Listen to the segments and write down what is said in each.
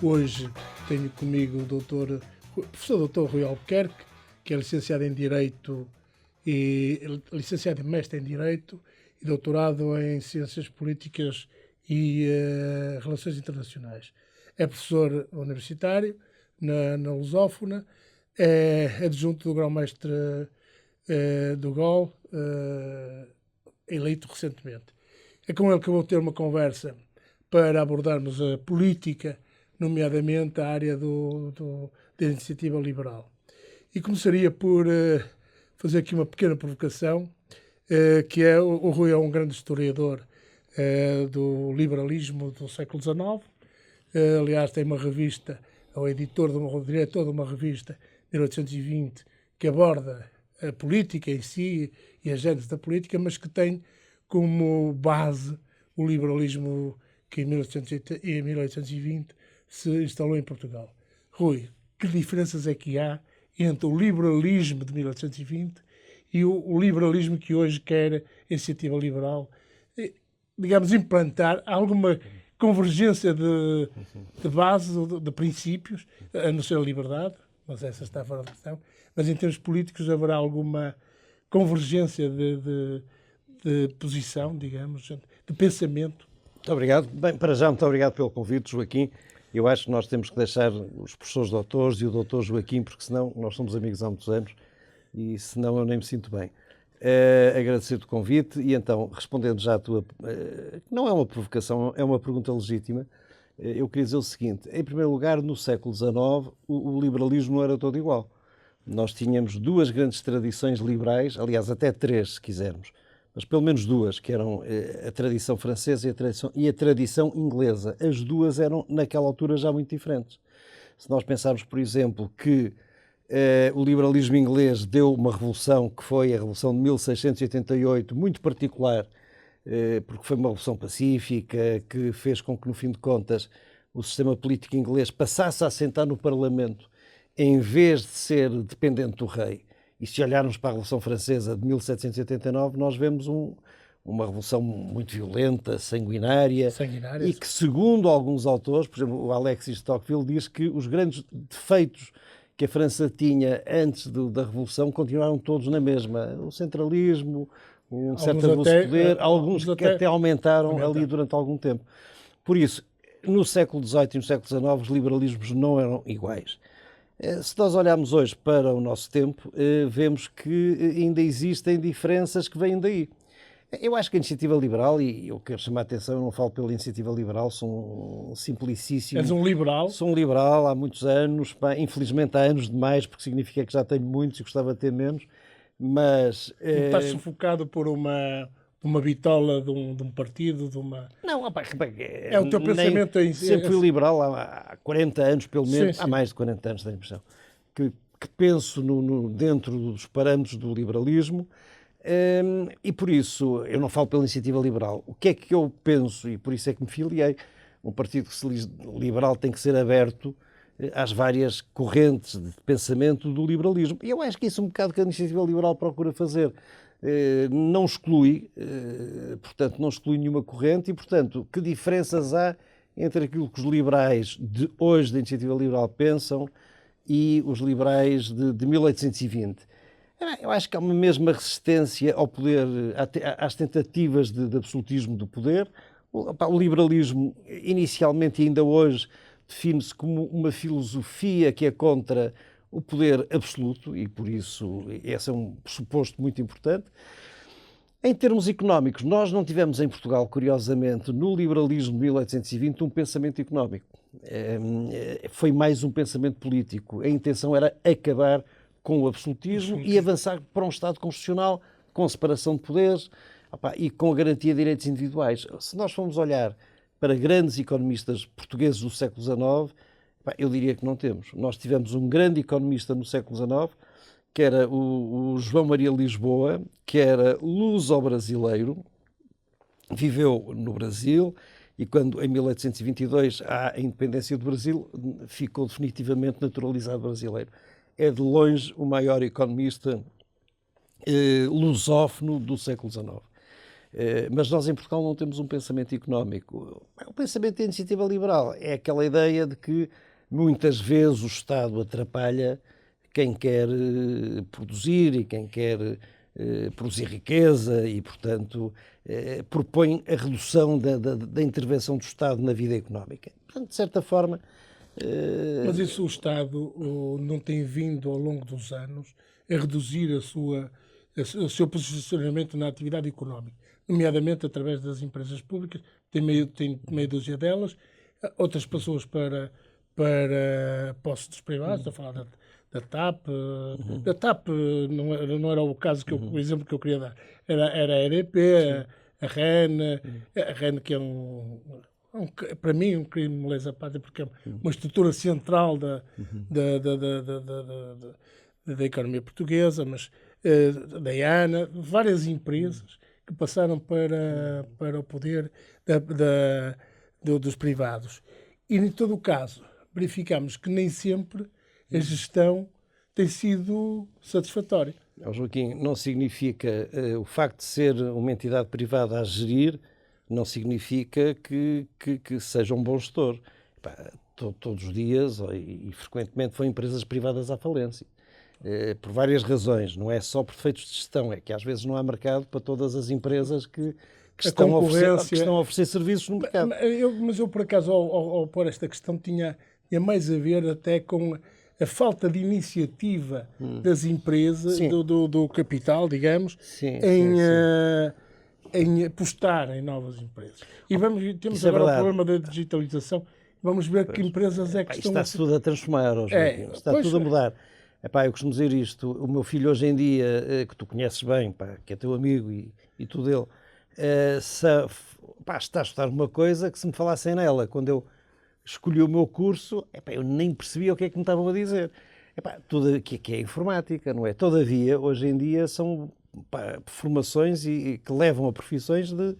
Hoje tenho comigo o professor Dr. Rui Albuquerque, que é licenciado em Direito e licenciado em Mestre em Direito e doutorado em Ciências Políticas e Relações Internacionais. É professor universitário na Lusófona, é adjunto do grão-mestre do GOL, eleito recentemente. É com ele que eu vou ter uma conversa para abordarmos a política, nomeadamente a área da iniciativa liberal. E começaria por fazer aqui uma pequena provocação, que é o Rui é um grande historiador do liberalismo do século XIX. Aliás, tem uma revista, é o diretor de uma revista, 1820, que aborda a política em si e a gênese da política, mas que tem como base o liberalismo que em 1820 se instalou em Portugal. Rui, que diferenças é que há entre o liberalismo de 1820 e o liberalismo que hoje quer a iniciativa liberal, digamos, implantar alguma convergência de base, de princípios, a não ser a liberdade, mas essa está fora de questão, mas em termos políticos haverá alguma convergência de posição, digamos, de pensamento? Muito obrigado. Bem, para já, muito obrigado pelo convite, Joaquim. Eu acho que nós temos que deixar os professores doutores e o doutor Joaquim, porque senão nós somos amigos há muitos anos e senão eu nem me sinto bem. Agradecer-te o convite e então, respondendo já à tua... não é uma provocação, é uma pergunta legítima. Eu queria dizer o seguinte: em primeiro lugar, no século XIX, o liberalismo não era todo igual. Nós tínhamos duas grandes tradições liberais, aliás, até três, se quisermos, mas pelo menos duas, que eram a tradição francesa e a tradição inglesa. As duas eram, naquela altura, já muito diferentes. Se nós pensarmos, por exemplo, que o liberalismo inglês deu uma revolução, que foi a Revolução de 1688, muito particular, porque foi uma revolução pacífica, que fez com que, no fim de contas, o sistema político inglês passasse a assentar no Parlamento, em vez de ser dependente do rei. E se olharmos para a Revolução Francesa de 1789, nós vemos uma revolução muito violenta, sanguinária, e que, segundo alguns autores, por exemplo, o Alexis de Tocqueville diz que os grandes defeitos que a França tinha antes da Revolução continuaram todos na mesma. O centralismo, um certo abuso de poder, alguns que até aumentaram ali durante algum tempo. Por isso, no século XVIII e no século XIX, os liberalismos não eram iguais. Se nós olharmos hoje para o nosso tempo, vemos que ainda existem diferenças que vêm daí. Eu acho que a iniciativa liberal, e eu quero chamar a atenção, eu não falo pela iniciativa liberal, sou um simplicíssimo... És um liberal? Sou um liberal há muitos anos, infelizmente há anos demais, porque significa que já tenho muitos e gostava de ter menos, mas... Estás sufocado por uma bitola de um partido, de uma... Não, é o teu pensamento em si. Sempre fui liberal há 40 anos, pelo menos, sim. Há mais de 40 anos, tenho a impressão, que penso dentro dos parâmetros do liberalismo, e por isso eu não falo pela iniciativa liberal. O que é que eu penso, e por isso é que me filiei? Um partido liberal tem que ser aberto às várias correntes de pensamento do liberalismo. E eu acho que isso é um bocado que a iniciativa liberal procura fazer. Não exclui, portanto, não exclui nenhuma corrente e, portanto, que diferenças há entre aquilo que os liberais de hoje da iniciativa liberal pensam e os liberais de 1820? Eu acho que há uma mesma resistência ao poder, às tentativas de absolutismo do poder. O liberalismo, inicialmente e ainda hoje, define-se como uma filosofia que é contra o poder absoluto e, por isso, esse é um pressuposto muito importante. Em termos económicos, nós não tivemos em Portugal, curiosamente, no liberalismo de 1820, um pensamento económico. Foi mais um pensamento político. A intenção era acabar com o absolutismo e avançar para um Estado constitucional com separação de poderes e com a garantia de direitos individuais. Se nós formos olhar para grandes economistas portugueses do século XIX, eu diria que não temos. Nós tivemos um grande economista no século XIX, que era o João Maria Lisboa, que era luso-brasileiro, viveu no Brasil e quando, em 1822, há a independência do Brasil, ficou definitivamente naturalizado brasileiro. É de longe o maior economista lusófono do século XIX. Mas nós em Portugal não temos um pensamento económico. O pensamento de iniciativa liberal é aquela ideia de que muitas vezes o Estado atrapalha quem quer produzir e quem quer produzir riqueza e, portanto, propõe a redução da intervenção do Estado na vida económica. Portanto, de certa forma... Mas isso o Estado não tem vindo ao longo dos anos a reduzir o seu posicionamento na atividade económica, nomeadamente através das empresas públicas, tem meia dúzia delas, outras pessoas para postos dos privados, estou a falar da TAP. Da TAP não era o caso, o exemplo que eu queria dar. Era a EDP, a REN que é para mim um crime de lesa pátria, porque é uma estrutura central da economia portuguesa, mas da ANA, várias empresas que passaram para o poder dos privados. E, em todo o caso, verificamos que nem sempre a gestão tem sido satisfatória. Joaquim, não significa o facto de ser uma entidade privada a gerir, não significa que seja um bom gestor. Todos os dias e frequentemente foram empresas privadas à falência. Por várias razões. Não é só por defeitos de gestão, é que às vezes não há mercado para todas as empresas que estão a oferecer serviços no mercado. Mas eu por acaso, ao pôr esta questão, tinha mais a ver até com a falta de iniciativa das empresas, do capital, digamos, em apostar em novas empresas. E temos agora o problema da digitalização. Vamos ver que empresas é que estão... Está-se tudo a transformar, está tudo a mudar. Eu costumo dizer isto, o meu filho hoje em dia, que tu conheces bem, que é teu amigo e tu dele, está a estudar uma coisa que se me falassem nela, quando eu escolhi o meu curso, eu nem percebia o que é que me estavam a dizer. Tudo que é informática, não é? Todavia, hoje em dia são formações que levam a profissões de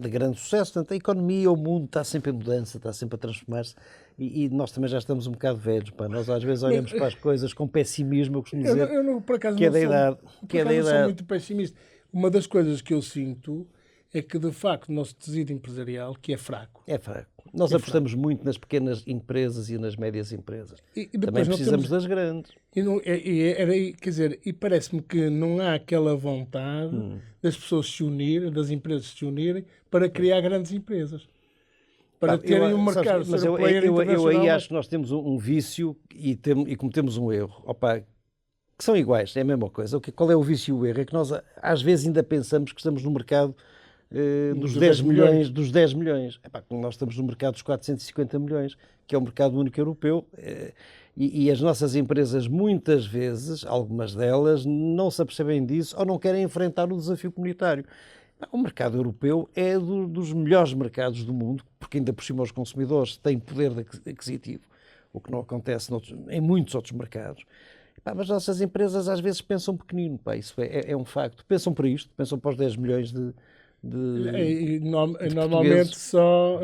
grande sucesso. Portanto, a economia, o mundo está sempre em mudança, está sempre a transformar-se e nós também já estamos um bocado velhos. Nós às vezes olhamos para as coisas com pessimismo, eu costumo dizer, que é da idade. Eu sou muito pessimista. Uma das coisas que eu sinto é que, de facto, o nosso tecido empresarial que é fraco. É fraco. Nós apostamos muito nas pequenas empresas e nas médias empresas. Também precisamos das grandes. E parece-me que não há aquela vontade das pessoas se unirem, das empresas se unirem, para criar grandes empresas. Para terem um mercado. Mas eu aí acho que nós temos um vício e cometemos um erro. Que são iguais, é a mesma coisa. Qual é o vício e o erro? É que nós às vezes ainda pensamos que estamos no mercado dos 10 milhões. Nós estamos no mercado dos 450 milhões, que é o mercado único europeu, e as nossas empresas, muitas vezes, algumas delas, não se apercebem disso ou não querem enfrentar o desafio comunitário. O mercado europeu é dos melhores mercados do mundo, porque ainda por cima os consumidores têm poder aquisitivo, o que não acontece em muitos outros mercados. Mas as nossas empresas às vezes pensam pequenino, isso é um facto. Pensam para isto, pensam para os 10 milhões de normalmente só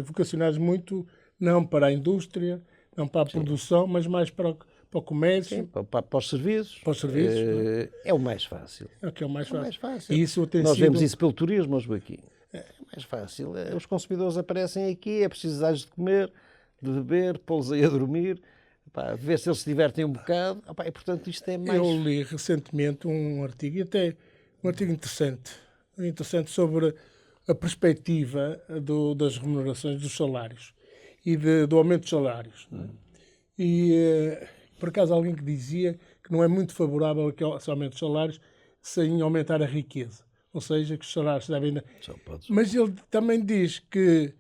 vocacionados muito, não para a indústria, não para a produção, mas mais para o comércio. Sim, para os serviços. Para os serviços. É o mais fácil. É o que é o mais fácil. E isso nós vemos isso pelo turismo, Joaquim. É mais fácil. Os consumidores aparecem aqui, é preciso dar-lhes de comer, de beber, pô-los aí a dormir, ver se eles se divertem um bocado. E, portanto, isto é mais... Eu li recentemente um artigo, e até um artigo interessante sobre a perspectiva das remunerações dos salários e do aumento dos salários. E, por acaso, alguém que dizia que não é muito favorável que esse aumento dos salários sem aumentar a riqueza. Ou seja, que os salários devem... Mas ele também diz que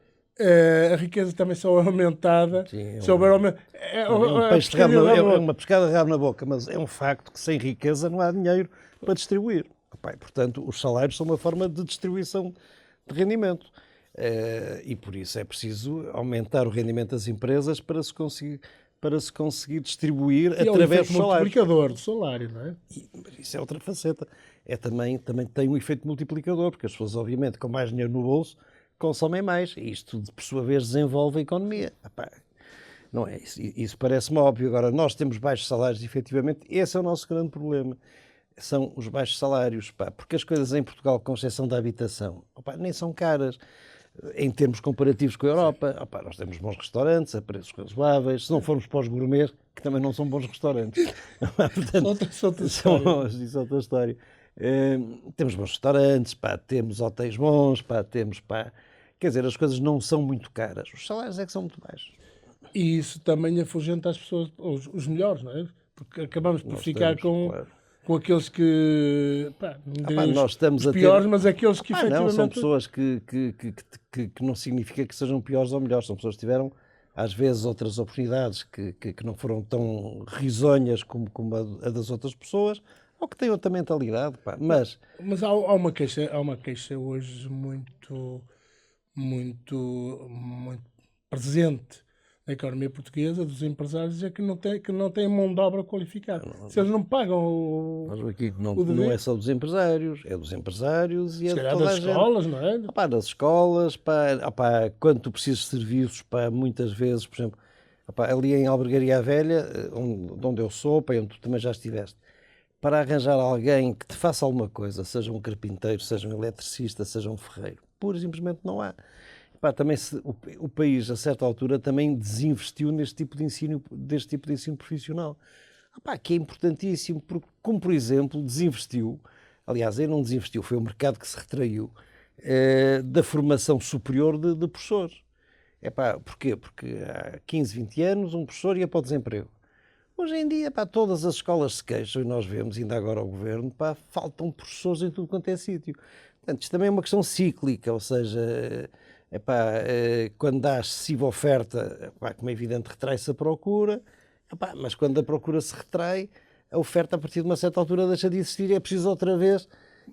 a riqueza também só é aumentada se houver aumento. É uma pescada de rabo na boca, mas é um facto que sem riqueza não há dinheiro para distribuir. Portanto, os salários são uma forma de distribuição de rendimento. E por isso é preciso aumentar o rendimento das empresas para se conseguir distribuir através do salário. É o multiplicador do salário, não é? Isso é outra faceta. Também tem um efeito multiplicador, porque as pessoas, obviamente, com mais dinheiro no bolso, consomem mais. E isto, por sua vez, desenvolve a economia. Não é isso. Isso parece-me óbvio. Agora, nós temos baixos salários, efetivamente. Esse é o nosso grande problema. são os baixos salários, pá, porque as coisas em Portugal, com exceção da habitação, opá, nem são caras. Em termos comparativos com a Europa, opá, nós temos bons restaurantes a preços razoáveis, se não formos para os gourmet, que também não são bons restaurantes. Portanto, isso é outra história. Temos bons restaurantes, pá, temos hotéis bons, pá, temos, pá, quer dizer, as coisas não são muito caras, os salários é que são muito baixos. E isso também afugenta as pessoas, os melhores, não é? Porque acabamos por ficar claro, com aqueles que, pá, não direi nós estamos os piores, mas aqueles que efetivamente... Não, são pessoas que não significa que sejam piores ou melhores, são pessoas que tiveram, às vezes, outras oportunidades que não foram tão risonhas como a das outras pessoas, ou que têm outra mentalidade, pá. Mas há uma queixa hoje muito presente na economia portuguesa dos empresários, é que não têm mão de obra qualificada. Se eles não pagam o aqui não é só dos empresários, é dos empresários e é de toda das a gente. escolas, não é? Opá, das escolas, pá, quando tu precisas de serviços, pá, muitas vezes, por exemplo, opá, ali em Albergaria Velha, onde eu sou, pá, onde tu também já estiveste, para arranjar alguém que te faça alguma coisa, seja um carpinteiro, seja um eletricista, seja um ferreiro, pura e simplesmente não há. Pá, também o país, a certa altura, também desinvestiu deste tipo de ensino profissional. Pá, que é importantíssimo, porque, como por exemplo, desinvestiu, aliás, ele não desinvestiu, foi o mercado que se retraiu, da formação superior de professores. Pá, porquê? Porque há 15, 20 anos um professor ia para o desemprego. Hoje em dia, pá, todas as escolas se queixam, e nós vemos, ainda agora ao governo, pá, faltam professores em tudo quanto é sítio. Portanto, isto também é uma questão cíclica, ou seja, quando há excessiva oferta, como é evidente, retrai-se a procura, mas quando a procura se retrai, a oferta, a partir de uma certa altura, deixa de existir e é preciso outra vez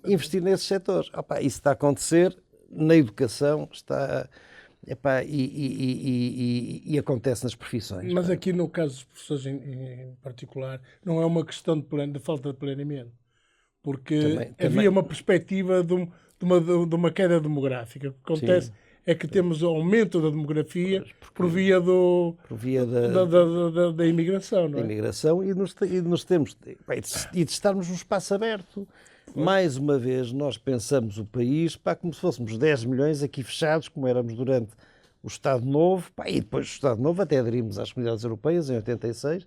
investir nesses setores. Isso está a acontecer na educação, e acontece nas profissões. Mas aqui, no caso dos professores em particular, não é uma questão de falta de planeamento, porque havia uma perspectiva de uma queda demográfica. O que acontece é que temos o aumento da demografia por via da imigração, não é? Da imigração e de estarmos num espaço aberto. Mais uma vez, nós pensamos o país como se fôssemos 10 milhões aqui fechados, como éramos durante o Estado Novo, e depois do Estado Novo até aderimos às Comunidades Europeias em 86.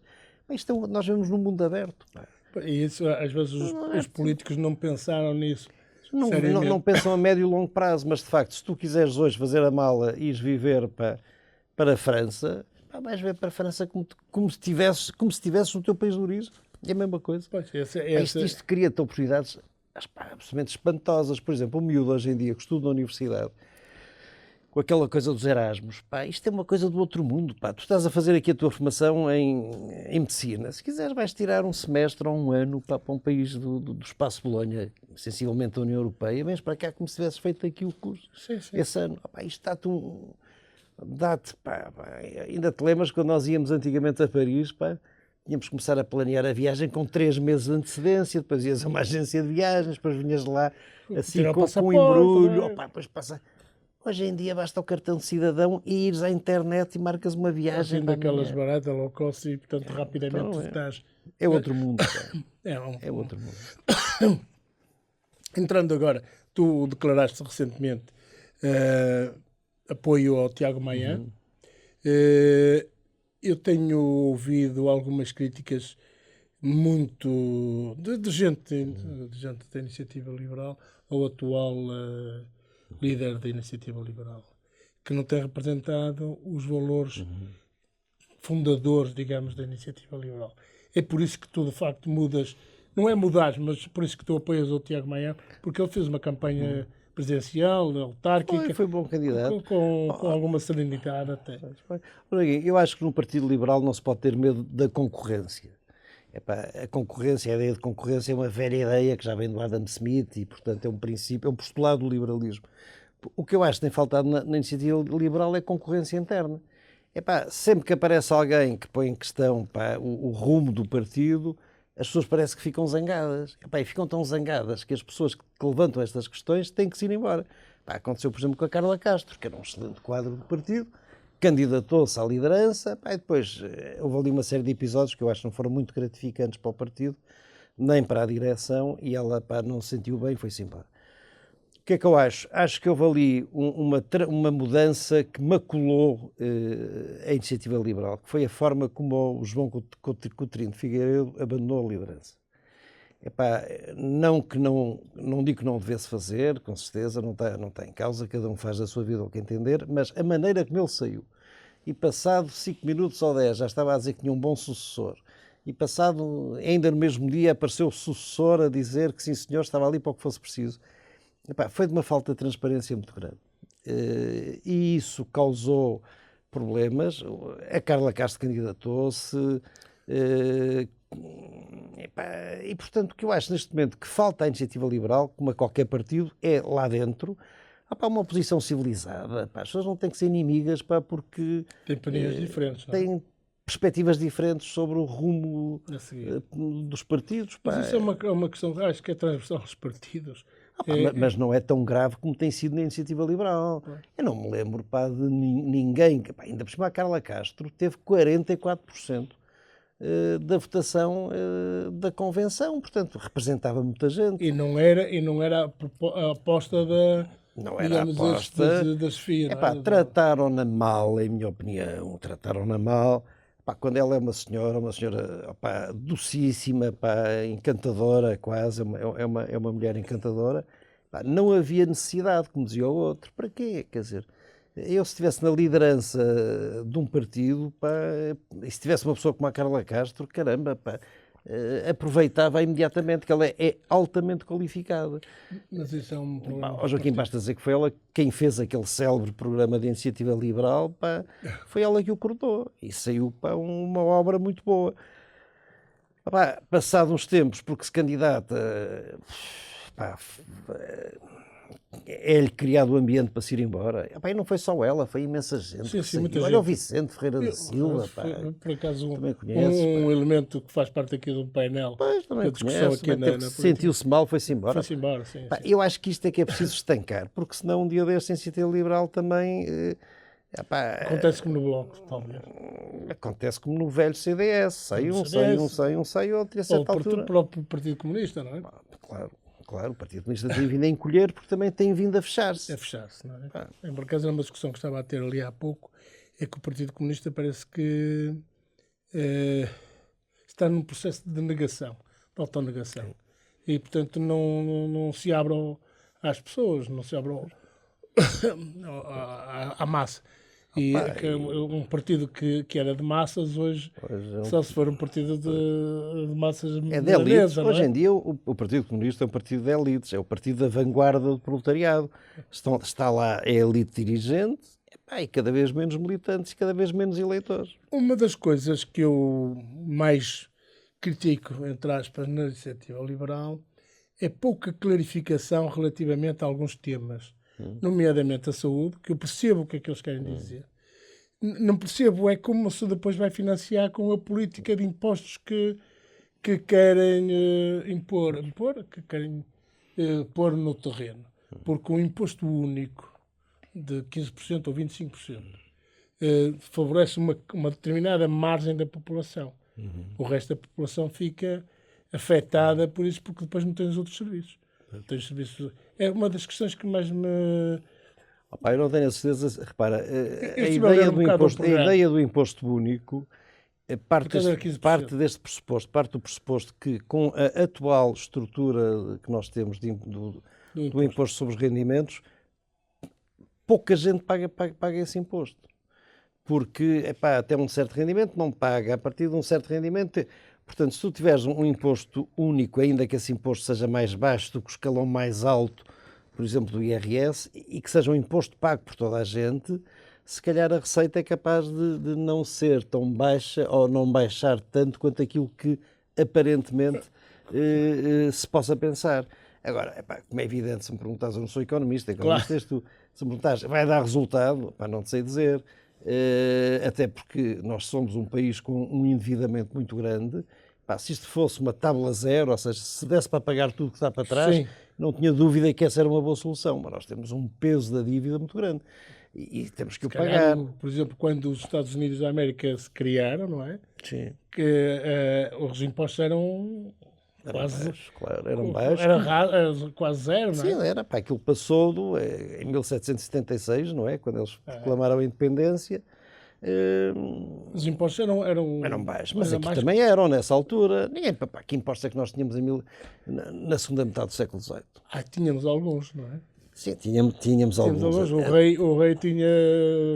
Nós vivemos num mundo aberto. E isso, às vezes, os políticos não pensaram nisso. Não pensam a médio e longo prazo, mas de facto, se tu quiseres hoje fazer a mala e ires viver para a França, vais ver para a França como se estivesses no teu país de origem. É a mesma coisa. Isto cria-te oportunidades absolutamente espantosas. Por exemplo, o miúdo hoje em dia que estuda na universidade, com aquela coisa dos Erasmus, isto é uma coisa do outro mundo. Tu estás a fazer aqui a tua formação em medicina. Se quiseres, vais tirar um semestre ou um ano para um país do espaço Bolonha, sensivelmente da União Europeia, vens para cá como se tivesses feito aqui o curso. Sim. Esse ano. Isto dá-te, ainda te lembras quando nós íamos antigamente a Paris, tínhamos que começar a planear a viagem com 3 meses de antecedência, depois ias a uma agência de viagens, depois vinhas lá assim com um embrulho, depois passa... Hoje em dia basta o cartão de cidadão e ires à internet e marcas uma viagem. Daquelas baratas low cost e, portanto, rapidamente estás... É outro mundo. É outro mundo. Entrando agora, tu declaraste recentemente apoio ao Tiago Maia. Eu tenho ouvido algumas críticas muito de gente da Iniciativa Liberal ao atual líder da Iniciativa Liberal, que não tem representado os valores fundadores, digamos, da Iniciativa Liberal. É por isso que tu, de facto, mudas, não é mudar, mas por isso que tu apoias o Tiago Maia, porque ele fez uma campanha presidencial, autárquica, foi bom candidato. Com alguma serenidade até. Eu acho que no Partido Liberal não se pode ter medo da concorrência. A concorrência, a ideia de concorrência é uma velha ideia que já vem do Adam Smith e, portanto, é um princípio, é um postulado do liberalismo. O que eu acho que tem faltado na Iniciativa Liberal é concorrência interna. Sempre que aparece alguém que põe em questão o rumo do partido, as pessoas parece que ficam zangadas. E ficam tão zangadas que as pessoas que levantam estas questões têm que se ir embora. Aconteceu, por exemplo, com a Carla Castro, que era um excelente quadro do partido, candidatou-se à liderança, e depois houve ali uma série de episódios que eu acho que não foram muito gratificantes para o partido, nem para a direção, e ela não se sentiu bem, foi-se embora. O que é que eu acho? Acho que houve ali uma mudança que maculou a iniciativa liberal, que foi a forma como o João Coutinho de Figueiredo abandonou a liderança. Epá, não digo que não devesse fazer, com certeza, não está em causa, cada um faz da sua vida o que entender, mas a maneira como ele saiu, e passado 5 minutos ou 10 já estava a dizer que tinha um bom sucessor, e passado, ainda no mesmo dia, apareceu o sucessor a dizer que sim senhor, estava ali para o que fosse preciso. Epá, foi de uma falta de transparência muito grande. E isso causou problemas. A Carla Castro candidatou-se, e portanto o que eu acho neste momento que falta à iniciativa liberal, como a qualquer partido, é lá dentro uma oposição civilizada. As pessoas não têm que ser inimigas porque tem opiniões diferentes, não é? Têm perspectivas diferentes sobre o rumo dos partidos. Mas isso é uma questão, acho que é transversal aos partidos. Mas não é tão grave como tem sido na iniciativa liberal. Eu não me lembro de ninguém, ainda por cima a Carla Castro teve 44% da votação da convenção, portanto representava muita gente. E não era a aposta não era a aposta da Sofia. Trataram-na mal, em minha opinião, trataram-na mal. Quando ela é uma senhora docíssima, encantadora quase, é uma mulher encantadora, não havia necessidade, como dizia o outro, para quê? Quer dizer, eu se estivesse na liderança de um partido, e se tivesse uma pessoa como a Carla Castro, caramba, aproveitava imediatamente, que ela é altamente qualificada. Mas isso é um problema. Joaquim, basta dizer que foi ela quem fez aquele célebre programa de iniciativa liberal, foi ela que o cortou e saiu uma obra muito boa. Passado uns tempos, porque se candidata, é-lhe criado o ambiente para se ir embora. E não foi só ela, foi imensa gente. Sim, muita Olha gente. O Vicente Ferreira da Silva. Por acaso, um elemento que faz parte aqui do painel. Pois, também conheço, sentiu-se mal, foi-se embora. Foi-se embora, sim. Eu acho que isto é que é preciso estancar, porque senão um dia deste, a iniciativa liberal também... acontece como no Bloco, talvez. Acontece como no velho CDS. Sai outro, e a certa altura... O próprio Partido Comunista, não é? Claro, o Partido Comunista tem vindo a encolher porque também tem vindo a fechar-se. Não é? Por acaso, era uma discussão que estava a ter ali há pouco, é que o Partido Comunista parece que está num processo de negação, de autonegação. E, portanto, não se abre às pessoas, não se abre à massa. E um partido que era de massas, hoje só se for um partido de massas de elites. Hoje em dia o Partido Comunista é um partido de elites, é o partido da vanguarda do proletariado. Está lá a elite dirigente e cada vez menos militantes e cada vez menos eleitores. Uma das coisas que eu mais critico, entre aspas, na iniciativa liberal é pouca clarificação relativamente a alguns temas, nomeadamente a saúde, que eu percebo o que é que eles querem dizer. Não percebo como se depois vai financiar com a política de impostos que querem que querem pôr no terreno. Porque o imposto único de 15% ou 25% favorece uma determinada margem da população. O resto da população fica afetada por isso, porque depois não tem os outros serviços. É uma das questões que mais me... eu não tenho a certeza, repara, a ideia do imposto único parte do pressuposto que com a atual estrutura que nós temos do imposto sobre os rendimentos, pouca gente paga esse imposto. Porque até um certo rendimento não paga, a partir de um certo rendimento... Portanto, se tu tiveres um imposto único, ainda que esse imposto seja mais baixo do que o escalão mais alto, por exemplo, do IRS, e que seja um imposto pago por toda a gente, se calhar a receita é capaz de não ser tão baixa ou não baixar tanto quanto aquilo que aparentemente se possa pensar. Agora, como é evidente, se me perguntares, eu não sou economista és tu, se me perguntares, vai dar resultado? Não te sei dizer. Até porque nós somos um país com um endividamento muito grande. Se isto fosse uma tábua zero, ou seja, se desse para pagar tudo que está para trás, sim, não tinha dúvida que essa era uma boa solução, mas nós temos um peso da dívida muito grande e temos que o pagar. Por exemplo, quando os Estados Unidos da América se criaram, não é? Sim. Que os impostos eram quase, baixos, claro, eram baixos. era quase zero, não é? Sim, era, pá, aquilo passou em 1776, não é? Quando eles proclamaram a independência. Os impostos Eram baixos, mas eram aqui baixos. também eram nessa altura. Ninguém, pá, que impostos é que nós tínhamos na segunda metade do século XVIII? Tínhamos alguns, não é? Sim, tínhamos alguns. O rei tinha.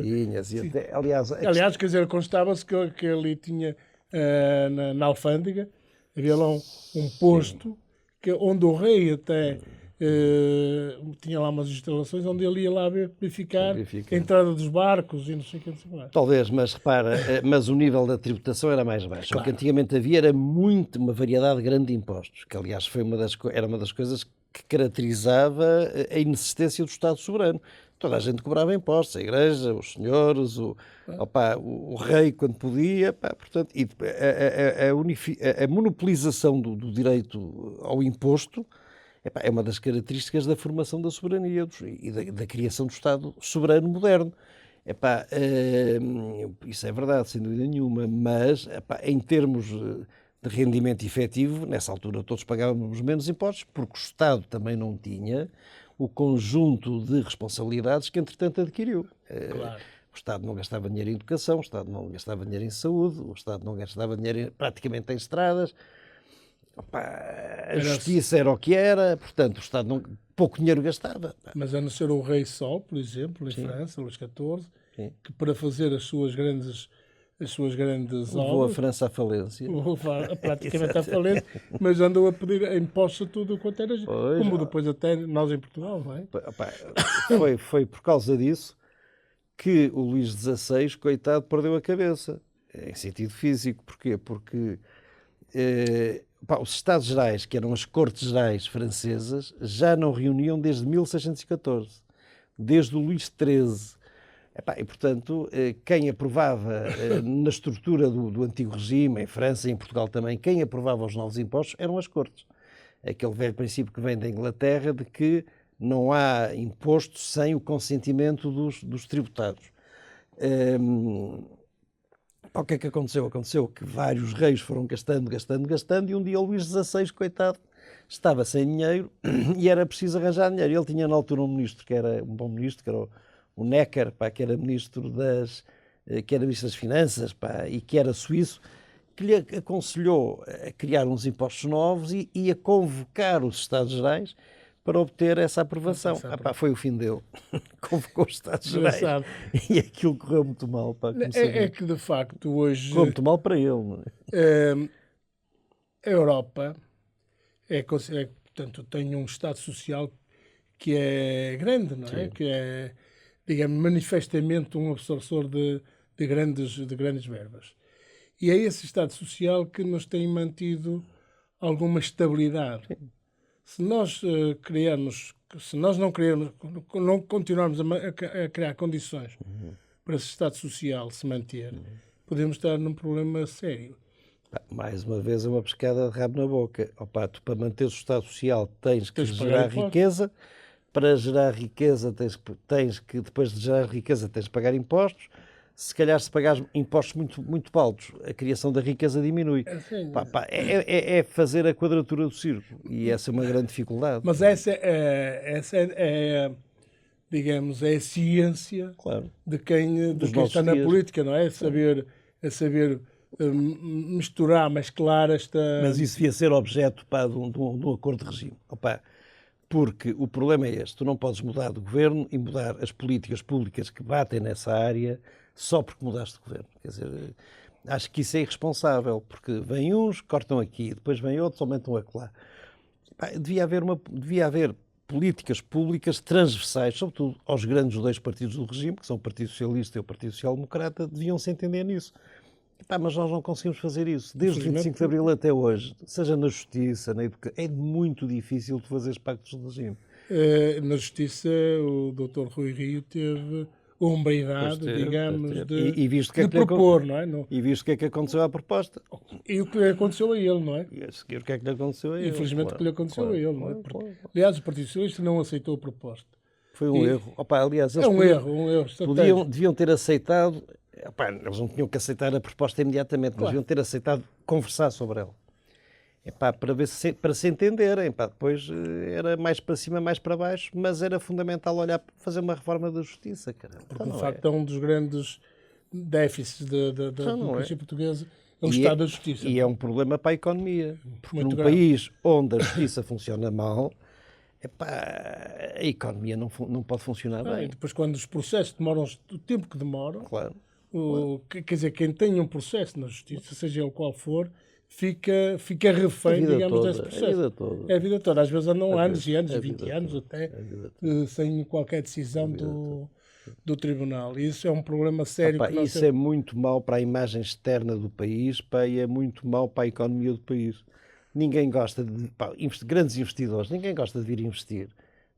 Tinhas, e até, aliás, Aliás, quer dizer, constava-se que ali tinha, na alfândega, havia lá um posto onde o rei até tinha lá umas instalações onde ele ia lá verificar a entrada dos barcos e não sei o que, não sei o que mais. Talvez, mas repara, mas o nível da tributação era mais baixo. Claro. O que antigamente havia era uma variedade grande de impostos, que aliás era uma das coisas que caracterizava a inexistência do Estado soberano. Toda a gente cobrava impostos, a Igreja, os senhores, o rei quando podia, pá, portanto, e a monopolização do direito ao imposto é uma das características da formação da soberania e da criação do Estado soberano moderno. Isso é verdade, sem dúvida nenhuma, mas em termos de rendimento efetivo, nessa altura todos pagávamos menos impostos, porque o Estado também não tinha o conjunto de responsabilidades que, entretanto, adquiriu. Claro. O Estado não gastava dinheiro em educação, o Estado não gastava dinheiro em saúde, o Estado não gastava dinheiro praticamente em estradas. A justiça era o que era, portanto, o Estado pouco dinheiro gastava. Mas a não ser o rei Sol, por exemplo, em França, Luís XIV, que para fazer as suas grandes levou obras, a França à falência. praticamente à falência, mas andou a pedir impostos a tudo quanto era, como depois até nós em Portugal, não é? Foi por causa disso que o Luís XVI, coitado, perdeu a cabeça, em sentido físico. Porquê? Porque os Estados Gerais, que eram as Cortes Gerais francesas, já não reuniam desde 1614, desde o Luís XIII. E, portanto, quem aprovava na estrutura do antigo regime, em França e em Portugal também, quem aprovava os novos impostos eram as Cortes. Aquele velho princípio que vem da Inglaterra de que não há imposto sem o consentimento dos tributados. O que é que aconteceu? Aconteceu que vários reis foram gastando, e um dia o Luís XVI, coitado, estava sem dinheiro e era preciso arranjar dinheiro. Ele tinha na altura um ministro que era um bom ministro, que era o Necker, que era ministro das Finanças, e que era suíço, que lhe aconselhou a criar uns impostos novos e a convocar os Estados Gerais para obter essa aprovação. Foi o fim dele. Convocou os Estados Gerais e aquilo correu muito mal. É que, de facto, hoje... Correu muito mal para ele. Não é? A Europa portanto, tem um Estado Social que é grande, não é? Sim. Que é, digamos, manifestamente um absortor de grandes verbas. E é esse Estado Social que nos tem mantido alguma estabilidade. Sim. Se nós não continuarmos a criar condições para esse Estado Social se manter, podemos estar num problema sério. Mais uma vez, é uma pescada de rabo na boca. Tu, para manter o Estado Social, tens que gerar riqueza. Para gerar riqueza, tens que, depois de gerar riqueza, tens de pagar impostos. Se calhar, se pagares impostos muito, muito altos, a criação da riqueza diminui. É fazer a quadratura do círculo. E essa é uma grande dificuldade. Mas essa digamos, é a ciência, claro, de quem está na política, não é? Saber misturar, mesclar esta... Mas isso devia ser objeto de um acordo de regime. Porque o problema é este. Tu não podes mudar de governo e mudar as políticas públicas que batem nessa área só porque mudaste de governo. Quer dizer, acho que isso é irresponsável, porque vêm uns, cortam aqui, depois vêm outros, aumentam acolá. Devia haver políticas públicas transversais, sobretudo aos grandes dois partidos do regime, que são o Partido Socialista e o Partido Social Democrata, deviam se entender nisso. Mas nós não conseguimos fazer isso. Desde o 25 de Abril até hoje, seja na justiça, na educação, é muito difícil de fazer pactos de regime. Na justiça, o Dr. Rui Rio teve hombridade, digamos, de propor, não é? E viste o que é que aconteceu à proposta? E o que aconteceu a ele, não é? E a seguir o que é que lhe aconteceu a ele? Infelizmente, o que lhe aconteceu a ele, não é? Aliás, o Partido Socialista não aceitou a proposta. Foi um erro. Aliás, eles deviam ter aceitado... eles não tinham que aceitar a proposta imediatamente, mas deviam ter aceitado conversar sobre ela. Epá, para se entenderem, epá, depois era mais para cima, mais para baixo, mas era fundamental olhar para fazer uma reforma da justiça, cara. Porque, de facto, é um dos grandes déficits da democracia portuguesa, é o Estado da Justiça. E é um problema para a economia, porque Muito num grave. país onde a justiça funciona mal, epá, a economia não pode funcionar E bem. depois, quando os processos demoram o tempo que demoram, Claro. quer dizer, quem tem um processo na Justiça, seja ele qual for, fica refém, digamos, desse processo. A vida toda. É a vida toda. Às vezes andam anos e anos, a 20 vida anos toda. até, sem qualquer decisão do tribunal. E isso é um problema sério. Epá, que nós isso temos. é muito mau para a imagem externa do país, pá, e é muito mau para a economia do país. Ninguém gosta de... Pá, grandes investidores, ninguém gosta de vir investir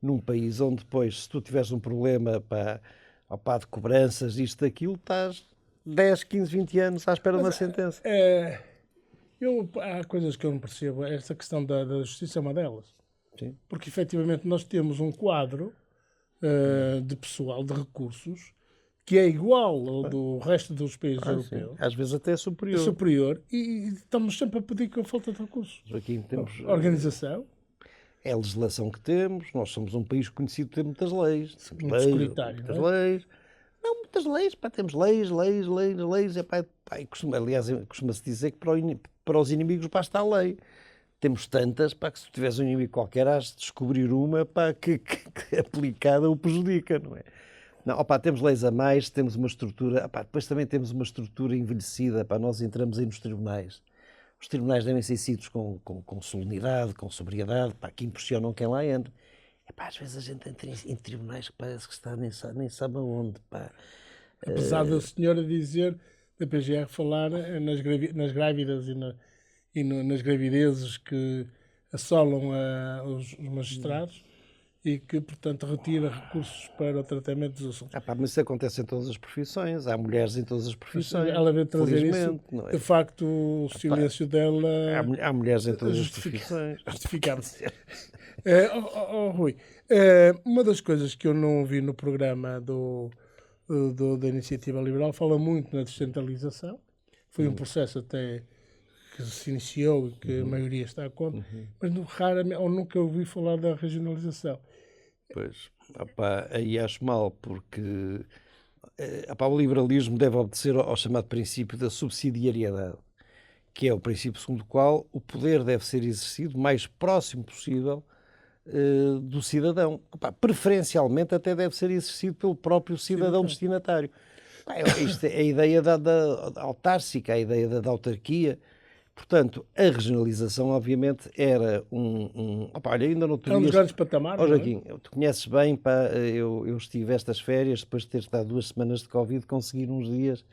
num país onde depois, se tu tiveres um problema de cobranças, isto, daquilo, estás 10, 15, 20 anos à espera de uma sentença. Há coisas que eu não percebo. Esta questão da justiça é uma delas. Sim. Porque, efetivamente, nós temos um quadro de pessoal, de recursos, que é igual ao do resto dos países europeus. Sim. Às vezes até é É superior. superior, e estamos sempre a pedir com a falta de recursos. Aqui temos... Organização, É a legislação que temos, nós somos um país conhecido por ter muitas leis. Temos muito leis, securitário, muitas não é? leis. Não, muitas leis, pá, temos leis, e costuma-se dizer que para os inimigos basta a lei. Temos tantas, pá, que se tu tiveres um inimigo qualquer, has de descobrir uma, pá, que aplicada o prejudica, não é? Não, opá, temos leis a mais, temos uma estrutura, opá, depois também temos uma estrutura envelhecida, pá, nós entramos aí nos tribunais. Os tribunais devem ser sítios com solenidade, com sobriedade, pá, que impressionam quem lá entra. Epá, às vezes a gente entra em tribunais que parece que está nem sabe aonde, pá. apesar da senhora dizer, da PGR, falar nas grávidas nas gravidezes que assolam os magistrados e que, portanto, retira recursos para o tratamento dos assuntos. Pá, mas isso acontece em todas as profissões, há mulheres em todas as profissões. Ela veio trazer isso, felizmente, não é? de facto, o silêncio dela Há mulheres em todas as profissões. justificava-se. Rui, uma das coisas que eu não vi no programa da Iniciativa Liberal fala muito na descentralização. Foi um processo até que se iniciou e que a maioria está a conta, mas raramente, ou nunca ouvi falar da regionalização. Pois, aí acho mal, porque o liberalismo deve obedecer ao chamado princípio da subsidiariedade, que é o princípio segundo o qual o poder deve ser exercido o mais próximo possível do cidadão. Preferencialmente até deve ser exercido pelo próprio cidadão destinatário. Isto é a ideia da autárquica, a ideia da autarquia. Portanto, a regionalização, obviamente, era olha, ainda não É um dos grandes patamares. Ó, Joaquim, tu conheces bem, pá, eu estive estas férias, depois de ter estado 2 semanas de Covid, consegui uns dias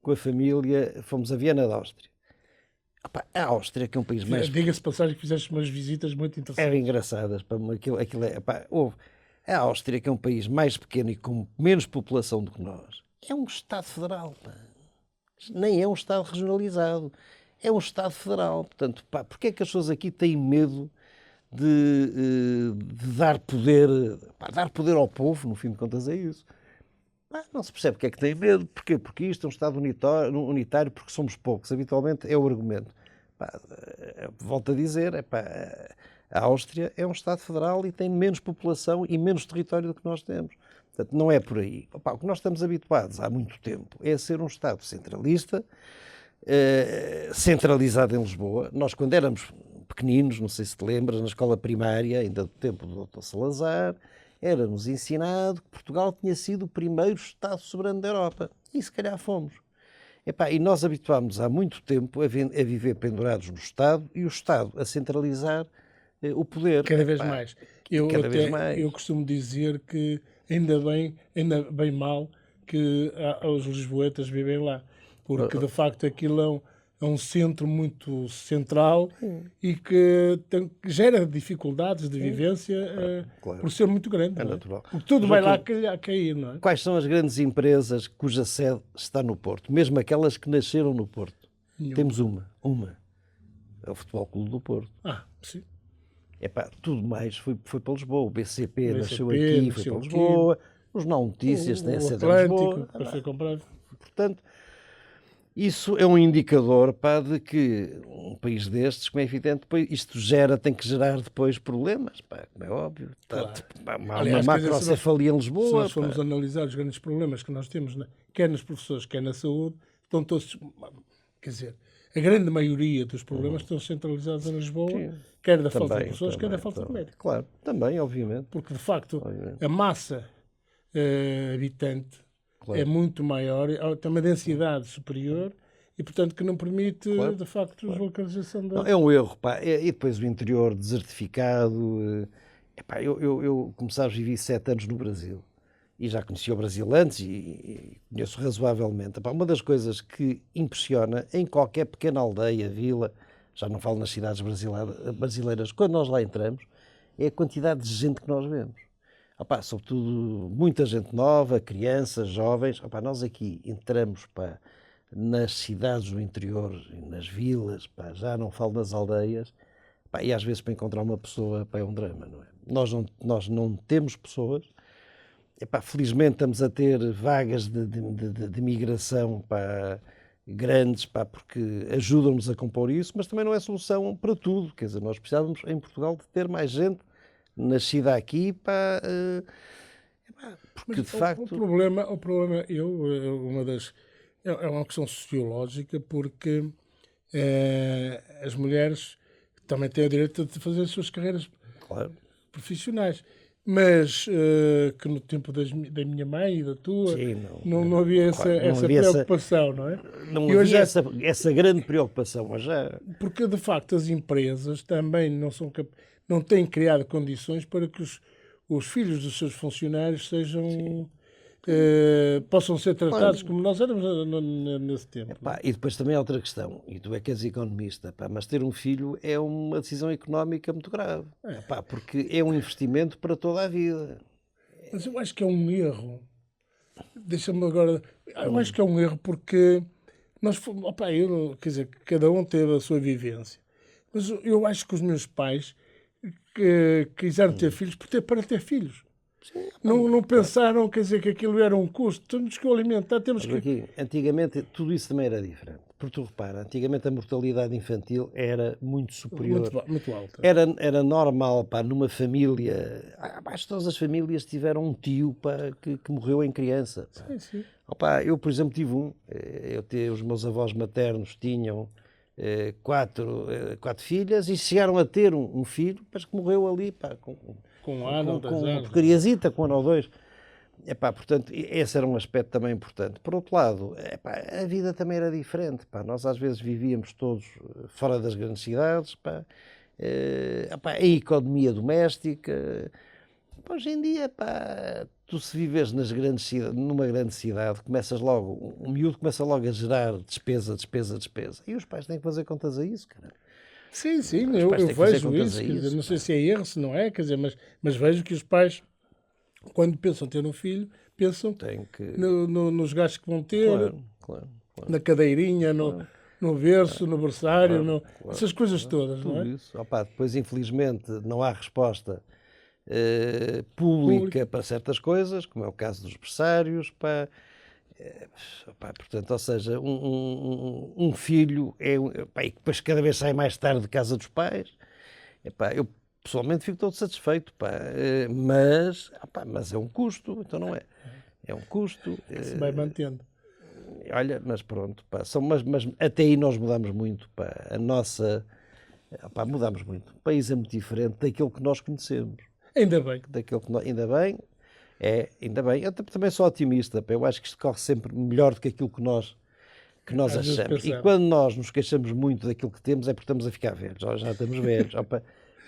com a família, fomos a Viena da Áustria. A Áustria, que é um país mais... Diga-se passagem que fizeste umas visitas muito interessantes. Eram engraçadas. A Áustria, que é um país mais pequeno e com menos população do que nós, é um Estado federal. Pá. Nem é um Estado regionalizado. É um Estado federal. Portanto, porque é que as pessoas aqui têm medo de dar poder... dar poder ao povo, no fim de contas, é isso. Não se percebe porque é que têm medo. Porquê? Porque isto é um Estado unitário, porque somos poucos. Habitualmente é o argumento. Volto a dizer, a Áustria é um Estado federal e tem menos população e menos território do que nós temos. Portanto, não é por aí. O que nós estamos habituados há muito tempo é a ser um Estado centralista, centralizado em Lisboa. Nós, quando éramos pequeninos, não sei se te lembras, na escola primária, ainda do tempo do Dr. Salazar, era-nos ensinado que Portugal tinha sido o primeiro Estado soberano da Europa. E se calhar fomos. E nós habituámos há muito tempo a viver pendurados no Estado e o Estado a centralizar o poder. Cada vez mais. Vez mais. Eu costumo dizer que ainda bem mal que os lisboetas vivem lá. Porque, de facto, aquilo é um centro muito central e que gera dificuldades de vivência Claro. por ser muito grande. É natural. Porque tudo vai lá a cair, não é? Quais são as grandes empresas cuja sede está no Porto? Mesmo aquelas que nasceram no Porto. Temos uma. É o Futebol Clube do Porto. Sim. Tudo mais foi para Lisboa. O BCP nasceu BCP, aqui, foi para Lisboa. Os Não Notícias têm a sede em Lisboa. Depois foi comprado. Portanto, Isso é um indicador, pá, de que um país destes, como é evidente, depois isto tem que gerar depois problemas, pá, como é óbvio. Claro. Há uma Aliás, quer dizer, macrocefalia em se Lisboa. nós formos analisar os grandes problemas que nós temos, quer nas profissões, quer na saúde, estão todos, quer dizer, a grande maioria dos problemas estão centralizados em Lisboa, Sim. quer da falta de Também, professores, quer da falta de médicos. Claro, também, obviamente. Porque, de facto, a massa habitante Claro. é muito maior, tem uma densidade superior e, portanto, que não permite, de facto, a deslocalização da... Não, é um erro, pá. E depois o interior desertificado. Epá, como sabes, vivi 7 anos no Brasil e já conheci o Brasil antes e conheço razoavelmente. Epá, uma das coisas que impressiona em qualquer pequena aldeia, vila, já não falo nas cidades brasileiras, quando nós lá entramos, é a quantidade de gente que nós vemos. Epá, sobretudo muita gente nova, crianças, jovens. Epá, nós aqui entramos, pá, nas cidades do interior, nas vilas, pá, já não falo das aldeias, pá, e às vezes para encontrar uma pessoa, pá, é um drama, não é? Nós não temos pessoas. Epá, felizmente estamos a ter vagas de migração, pá, grandes, pá, porque ajudam-nos a compor isso, mas também não é solução para tudo. Quer dizer, nós precisávamos em Portugal de ter mais gente nascida aqui, pá, porque Mas de facto... o problema é uma questão sociológica, porque as mulheres também têm o direito de fazer as suas carreiras profissionais, mas que no tempo da minha mãe e da tua, Sim, não havia essa preocupação, não é? Não havia essa grande preocupação, mas já... Porque, de facto, as empresas também não têm criado condições para que os filhos dos seus funcionários possam ser tratados como nós éramos nesse tempo. Epá, e depois também há outra questão, e tu é que és economista, pá, mas ter um filho é uma decisão económica muito grave, epá, porque é um investimento para toda a vida. Mas eu acho que é um erro. Deixa-me agora... Eu acho que é um erro porque quer dizer, cada um teve a sua vivência. Mas eu acho que os meus pais quiseram ter filhos para ter filhos. Sim, não pensaram, quer dizer, que aquilo era um custo. Temos que o alimentar, Aqui, antigamente tudo isso também era diferente. Porque tu repara, antigamente a mortalidade infantil era muito superior. Muito alta. Era normal, pá, numa família... Acho que todas as famílias tiveram um tio, pá, que morreu em criança. Pá. Sim, sim. Opa, eu, por exemplo, tive um. Os meus avós maternos tinham 4 filhas e chegaram a ter um filho, mas que morreu ali, pá, com um ano, com uma porcariazita, com 1 ou 2. Epá, portanto, esse era um aspecto também importante. Por outro lado, epá, a vida também era diferente. Pá. Nós às vezes vivíamos todos fora das grandes cidades, pá. Epá, a economia doméstica. Hoje em dia, pá, tu se vives numa grande cidade, o miúdo começa logo a gerar despesa. E os pais têm que fazer contas a isso, cara. Sim, eu vejo isso. Quer dizer, não sei se é erro, se não é, quer dizer, mas vejo que os pais, quando pensam ter um filho, pensam nos gastos que vão ter, na cadeirinha, no berço, no berçário, essas coisas todas, não é? Isso. Opa, depois, infelizmente, não há resposta pública para certas coisas, como é o caso dos berçários, pá. Portanto, ou seja, um filho e depois cada vez sai mais tarde de casa dos pais. Eu pessoalmente fico todo satisfeito, mas é um custo, então não é? É um custo. Se vai mantendo. Olha, mas pronto, mas até aí nós mudamos muito, mudamos muito. O país é muito diferente daquilo que nós conhecemos. Ainda bem. Ainda bem. Eu também sou otimista. Eu acho que isto corre sempre melhor do que aquilo que nós achamos. E quando nós nos queixamos muito daquilo que temos, é porque estamos a ficar velhos. Já estamos velhos.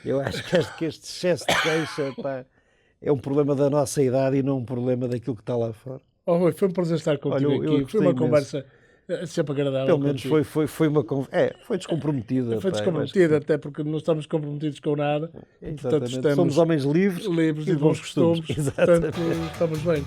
Eu acho que este excesso de queixa, é um problema da nossa idade e não um problema daquilo que está lá fora. Foi um prazer estar contigo aqui. Foi uma conversa sempre agradável. Pelo menos foi uma conversa. Foi descomprometida. Foi descomprometida, até porque não estamos comprometidos com nada. Portanto, somos homens livres e bons costumes. Portanto, estamos bem.